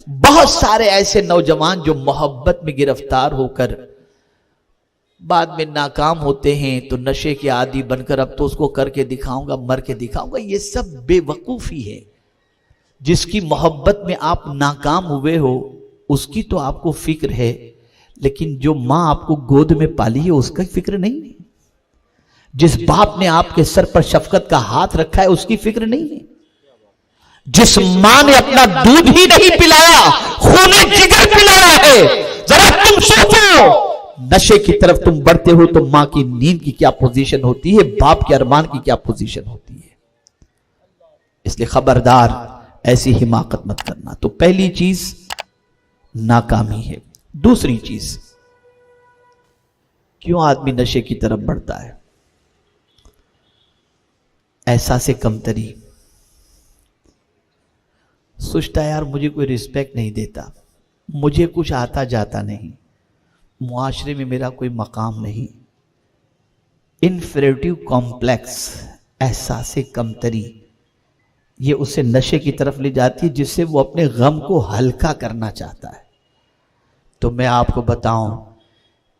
بہت سارے ایسے نوجوان جو محبت میں گرفتار ہو کر بعد میں ناکام ہوتے ہیں تو نشے کے عادی بن کر اب تو اس کو کر کے دکھاؤں گا، مر کے دکھاؤں گا. یہ سب بے وقوفی ہے. جس کی محبت میں آپ ناکام ہوئے ہو اس کی تو آپ کو فکر ہے، لیکن جو ماں آپ کو گود میں پالی ہے اس کا فکر نہیں ہے. جس باپ نے آپ کے سر پر شفقت کا ہاتھ رکھا ہے اس کی فکر نہیں ہے. جس ماں نے اپنا دودھ ہی نہیں پلایا، خون جگر پلایا ہے. ذرا تم سوچو، نشے کی طرف تم بڑھتے ہو تو ماں کی نیند کی کیا پوزیشن ہوتی ہے، باپ کے ارمان کی کیا پوزیشن ہوتی ہے. اس لیے خبردار، ایسی حماقت مت کرنا. تو پہلی چیز ناکامی ہے. دوسری چیز، کیوں آدمی نشے کی طرف بڑھتا ہے؟ احساس کمتری. سوچتا ہے یار مجھے کوئی رسپیکٹ نہیں دیتا، مجھے کچھ آتا جاتا نہیں، معاشرے میں میرا کوئی مقام نہیں. انفیریٹیو کمپلیکس، احساس کمتری، یہ اسے نشے کی طرف لے جاتی ہے جس سے وہ اپنے غم کو ہلکا کرنا چاہتا ہے. تو میں آپ کو بتاؤں،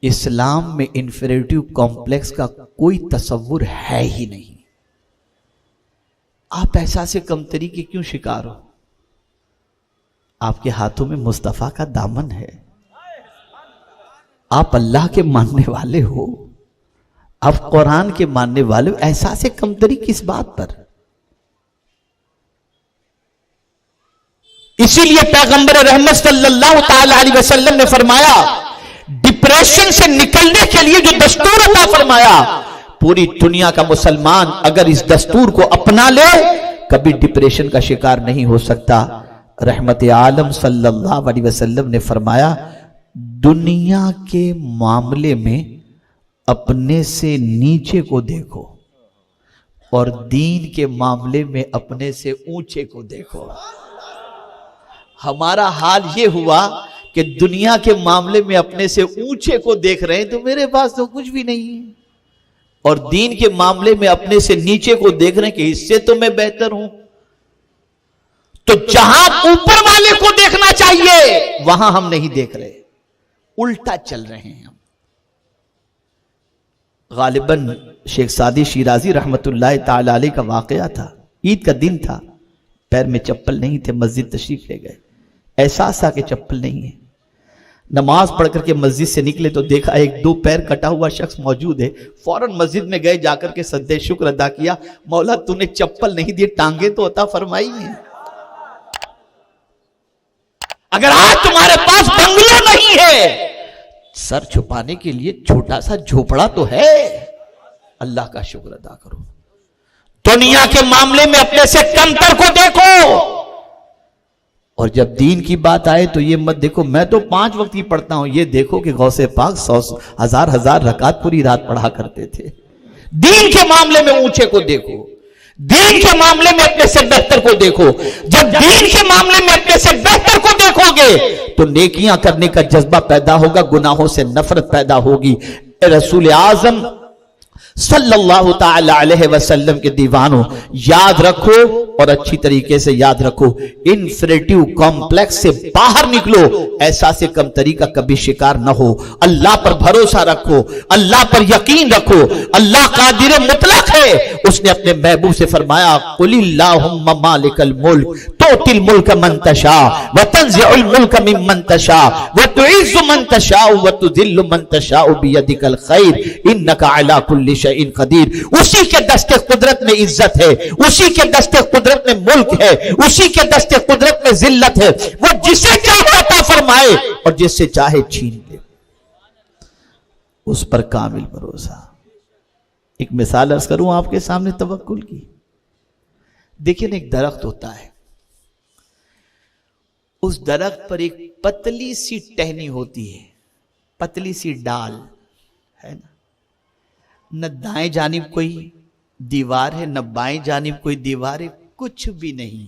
اسلام میں انفیریٹیو کمپلیکس کا کوئی تصور ہے ہی نہیں. آپ احساس کمتری کے کیوں شکار ہو؟ آپ کے ہاتھوں میں مصطفیٰ کا دامن ہے، آپ اللہ کے ماننے والے ہو، آپ قرآن کے ماننے والے ہو. احساس کمتری کس بات پر؟ اسی لیے پیغمبر رحمت صلی اللہ تعالی علیہ وسلم نے فرمایا، ڈپریشن سے نکلنے کے لیے جو دستور عطا فرمایا، پوری دنیا کا مسلمان اگر اس دستور کو اپنا لے کبھی ڈپریشن کا شکار نہیں ہو سکتا. رحمت عالم صلی اللہ علیہ وسلم نے فرمایا، دنیا کے معاملے میں اپنے سے نیچے کو دیکھو اور دین کے معاملے میں اپنے سے اونچے کو دیکھو. ہمارا حال یہ ہوا کہ دنیا کے معاملے میں اپنے سے اونچے کو دیکھ رہے ہیں تو میرے پاس تو کچھ بھی نہیں ہے، اور دین کے معاملے میں اپنے سے نیچے کو دیکھ رہے ہیں کہ اس سے تو میں بہتر ہوں. تو جہاں اوپر والے کو دیکھنا چاہیے وہاں ہم نہیں دیکھ رہے، الٹا چل رہے ہیں ہم. غالباً شیخ سعدی شیرازی رحمت اللہ تعالی علیہ کا واقعہ تھا. عید کا دن تھا، پیر میں چپل نہیں تھے، مسجد تشریف لے گئے. احساس تھا کہ چپل نہیں ہے. نماز پڑھ کر کے مسجد سے نکلے تو دیکھا ایک دو پیر کٹا ہوا شخص موجود ہے. فوراً مسجد میں گئے، جا کر کے سجدہ شکر ادا کیا، مولا تو نے چپل نہیں دی، ٹانگیں تو عطا فرمائی ہیں. اگر آج تمہارے پاس بنگلہ نہیں ہے، سر چھپانے کے لیے چھوٹا سا جھوپڑا تو ہے، اللہ کا شکر ادا کرو. دنیا کے معاملے میں اپنے سے کمتر کو دیکھو، اور جب دین کی بات آئے تو یہ مت دیکھو میں تو 5 وقت ہی پڑھتا ہوں، یہ دیکھو کہ غوث پاک 100,000 رکعت پوری رات پڑھا کرتے تھے. دین کے معاملے میں اونچے کو دیکھو، دین کے معاملے میں اپنے سے بہتر کو دیکھو. جب دین کے معاملے میں اپنے سے بہتر کو دیکھو گے تو نیکیاں کرنے کا جذبہ پیدا ہوگا، گناہوں سے نفرت پیدا ہوگی. رسول اعظم صلی اللہ تعالی علیہ وسلم کے دیوانوں، یاد رکھو اور اچھی طریقے سے یاد رکھو، انفیریٹیو کمپلیکس سے باہر نکلو. احساس کمتری کا کبھی شکار نہ ہو. اللہ پر بھروسہ رکھو، اللہ پر یقین رکھو. اللہ قادر مطلق ہے. اس نے اپنے محبوب سے فرمایا، قل اللہم مالک الملک تؤتی الملک من تشاء وتنزع الملک ممن تشاء وتعز من تشاء وتذل من تشاء بیدک الخیر انک علی کل شیء قدیر. اسی کے دست قدرت میں عزت ہے، اسی کے دست قدرت میں ملک ہے، اسی کے دست قدرت میں ذلت ہے. وہ جسے چاہے عطا فرمائے اور جس سے چاہے چھین لے. اس پر کامل بھروسہ. ایک مثال عرض کروں آپ کے سامنے توکل کی. دیکھیں ایک درخت ہوتا ہے، اس درخت پر ایک پتلی سی ٹہنی ہوتی ہے، پتلی سی ڈال ہے نا. نہ دائیں جانب کوئی دیوار ہے، نہ بائیں جانب کوئی دیوار ہے، کچھ بھی نہیں.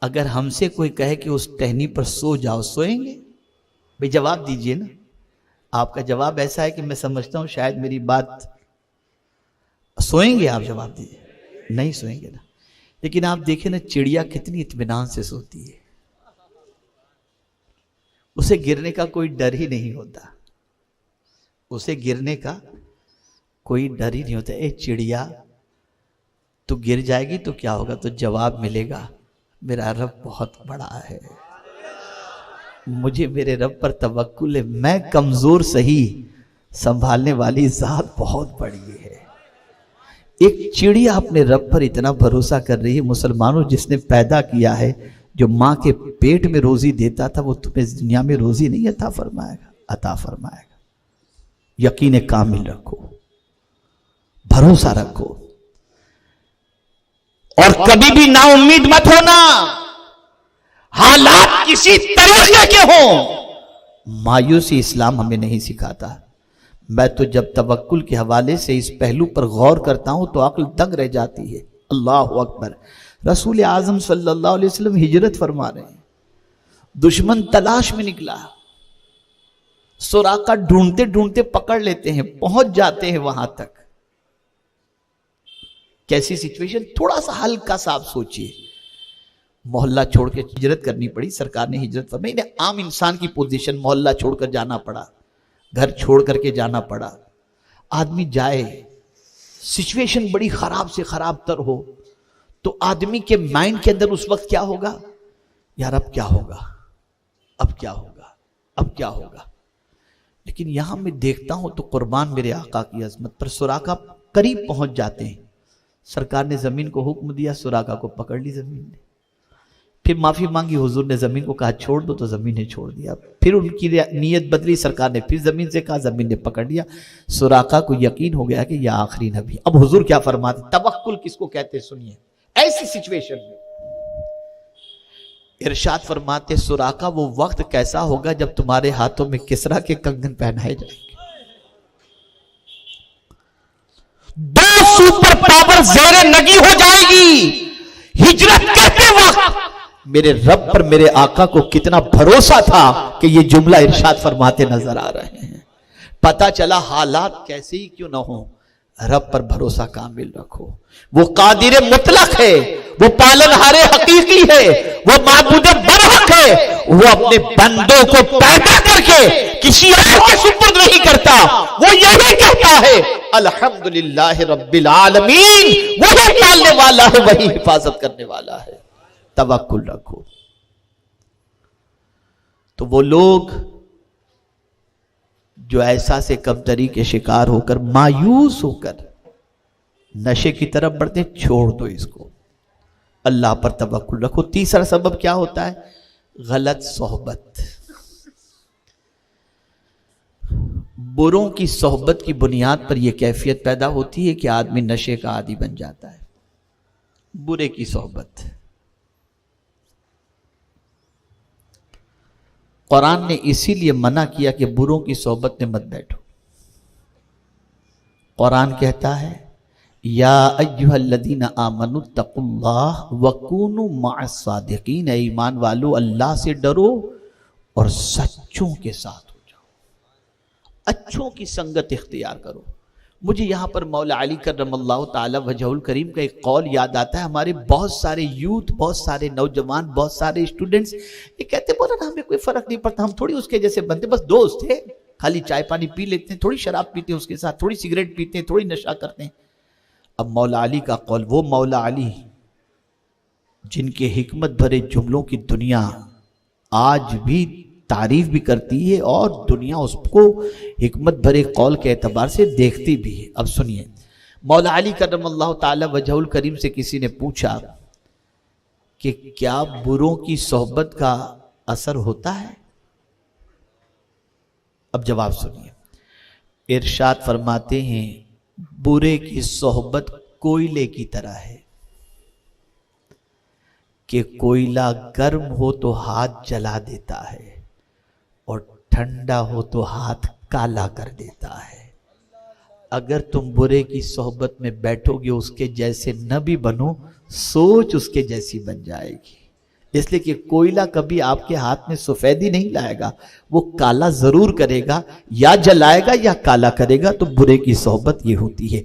اگر ہم سے کوئی کہے کہ اس ٹہنی پر سو جاؤ، سوئیں گے؟ بھئی جواب دیجئے نا. آپ کا جواب ایسا ہے کہ میں سمجھتا ہوں شاید میری بات، سوئیں گے؟ آپ جواب دیجئے نہیں سوئیں گے نا. لیکن آپ دیکھیں نا چڑیا کتنی اطمینان سے سوتی ہے. اسے گرنے کا کوئی ڈر ہی نہیں ہوتا، اسے گرنے کا کوئی ڈر ہی نہیں ہوتا. اے چڑیا تو گر جائے گی تو کیا ہوگا؟ تو جواب ملے گا میرا رب بہت بڑا ہے، مجھے میرے رب پر توکل ہے، میں کمزور سہی، سنبھالنے والی ذات بہت بڑی ہے. ایک چڑیا اپنے رب پر اتنا بھروسہ کر رہی ہے. مسلمانوں، جس نے پیدا کیا ہے، جو ماں کے پیٹ میں روزی دیتا تھا، وہ تمہیں دنیا میں روزی نہیں عطا فرمائے گا، عطا فرمائے گا. یقین کامل رکھو، بھروسہ رکھو، اور کبھی بھی نا امید مت ہونا. حالات کسی طریقے کے ہوں، مایوسی اسلام ہمیں نہیں سکھاتا. میں تو جب توکل کے حوالے سے اس پہلو پر غور کرتا ہوں تو عقل دنگ رہ جاتی ہے. اللہ اکبر. رسول اعظم صلی اللہ علیہ وسلم ہجرت فرما رہے ہیں، دشمن تلاش میں نکلا، سراقہ ڈھونڈتے ڈھونڈتے پکڑ لیتے ہیں، پہنچ جاتے ہیں وہاں تک. کیسی سچویشن؟ تھوڑا سا ہلکا سا آپ سوچئے. محلہ چھوڑ کے ہجرت کرنی پڑی، سرکار نے ہجرت فرمائی. عام انسان کی پوزیشن، محلہ چھوڑ کر جانا پڑا، گھر چھوڑ کر کے جانا پڑا. آدمی جائے، سچویشن بڑی خراب سے خراب تر ہو تو آدمی کے مائنڈ کے اندر اس وقت کیا ہوگا؟ یار اب کیا ہوگا، اب کیا ہوگا، اب کیا ہوگا. لیکن یہاں میں دیکھتا ہوں تو قربان میرے آقا کی عظمت پر، سراقہ قریب پہنچ جاتے ہیں. سرکار نے زمین کو حکم دیا، سراقہ کو پکڑ لی زمین نے. پھر معافی مانگی، حضور نے زمین کو کہا چھوڑ دو، تو زمین نے چھوڑ دیا. پھر ان کی نیت بدلی، سرکار نے پھر زمین سے کہا، زمین نے پکڑ لیا. سراقہ کو یقین ہو گیا کہ یہ آخری نبی. اب حضور کیا فرماتے؟ توکل کس کو کہتے ہیں سنیے. ایسی سچویشن میں ارشاد فرماتے، سراقہ وہ وقت کیسا ہوگا جب تمہارے ہاتھوں میں کسرا کے کنگن پہنائے جائیں گے. دو سپر پاور زیر نگی ہو جائے گی. ہجرت کہتے وقت میرے رب پر میرے آقا کو کتنا بھروسہ تھا کہ یہ جملہ ارشاد فرماتے نظر آ رہے ہیں. پتا چلا حالات کیسے ہی کیوں نہ ہوں، رب پر بھروسہ کامل رکھو. وہ قادر مطلق ہے، وہ پالنہار حقیقی ہے، وہ معبود برحق ہے. وہ اپنے بندوں کو پیدا کر کے کسی اور کے سپرد نہیں کرتا. وہ یہی کہتا ہے الحمدللہ رب العالمین. وہی پالنے والا ہے، وہی حفاظت کرنے والا ہے. توکل رکھو. تو وہ لوگ جو احساس کمتری کے شکار ہو کر، مایوس ہو کر نشے کی طرف بڑھتے، چھوڑ دو اس کو، اللہ پر توکل رکھو. تیسرا سبب کیا ہوتا ہے؟ غلط صحبت. بروں کی صحبت کی بنیاد پر یہ کیفیت پیدا ہوتی ہے کہ آدمی نشے کا عادی بن جاتا ہے. برے کی صحبت. قرآن نے اسی لیے منع کیا کہ بروں کی صحبت میں مت بیٹھو. قرآن کہتا ہے یا ایھا الذین آمنوا اتقوا اللہ وکونوا مع الصادقین. اے ایمان والو، اللہ سے ڈرو اور سچوں کے ساتھ ہو جاؤ، اچھوں کی سنگت اختیار کرو. مجھے یہاں پر مولا علی کرم اللہ تعالی وجہہ الکریم کا ایک قول یاد آتا ہے. ہمارے بہت سارے یوتھ، بہت سارے نوجوان، بہت سارے اسٹوڈنٹس یہ کہتے مولانا ہمیں کوئی فرق نہیں پڑتا، ہم تھوڑی اس کے جیسے بنتے، بس دوست تھے، خالی چائے پانی پی لیتے ہیں، تھوڑی شراب پیتے ہیں اس کے ساتھ، تھوڑی سگریٹ پیتے ہیں، تھوڑی نشہ کرتے ہیں. اب مولا علی کا قول، وہ مولا علی جن کے حکمت بھرے جملوں کی دنیا آج بھی تعریف بھی کرتی ہے اور دنیا اس کو حکمت بھرے قول کے اعتبار سے دیکھتی بھی ہے. اب سنیے، مولا علی کرم اللہ تعالی وجہہ الکریم سے کسی نے پوچھا کہ کیا بروں کی صحبت کا اثر ہوتا ہے؟ اب جواب سنیے. ارشاد فرماتے ہیں برے کی صحبت کوئلے کی طرح ہے کہ کوئلہ گرم ہو تو ہاتھ جلا دیتا ہے اور ٹھنڈا ہو تو ہاتھ کالا کر دیتا ہے. اگر تم برے کی صحبت میں بیٹھو گے اس کے جیسے نہ بھی بنو، سوچ اس کے جیسی بن جائے گی. اس لیے کہ کوئلہ کبھی آپ کے ہاتھ میں سفیدی نہیں لائے گا، وہ کالا ضرور کرے گا، یا جلائے گا یا کالا کرے گا. تو برے کی صحبت یہ ہوتی ہے.